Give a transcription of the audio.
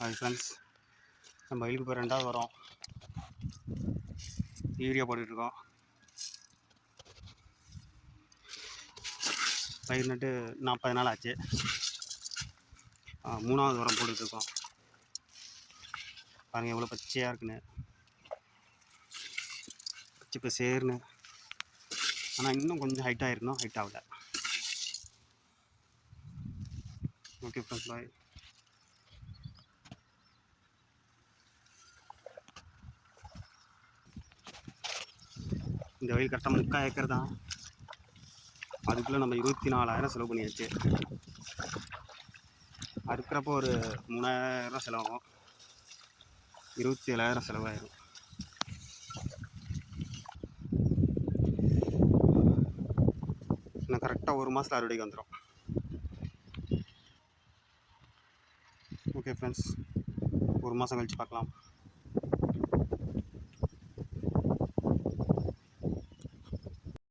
Hi friends, நம்ம வயலுக்கு இப்போ 2வது வரோம். யூரியா போட்டுட்ருக்கோம். பயிர் நட்டு 40 நாள் ஆச்சு. 3வது உரம் போட்டுட்ருக்கோம். பாருங்கள் எவ்வளோ பச்சையாக இருக்குன்னு, பச்சை பசேர்னு. ஆனால் இன்னும் கொஞ்சம் ஹைட் ஆகிருக்கணும், ஹைட் ஆகல. ஓகே ஃப்ரெண்ட்ஸ், பாய். இந்த வயல் கரெக்டாக 3/4 ஏக்கர் தான். அதுக்குள்ளே நம்ம 24,000 செலவு பண்ணியாச்சு. அறுக்கிறப்போ ஒரு 3,000 செலவாகும், 27,000 செலவாயிடும். இன்னும் கரெக்டாக 1 மாதத்தில் அறுவடைக்கு வந்துடும். ஓகே ஃப்ரெண்ட்ஸ், 1 மாதம் கழித்து பார்க்கலாம்.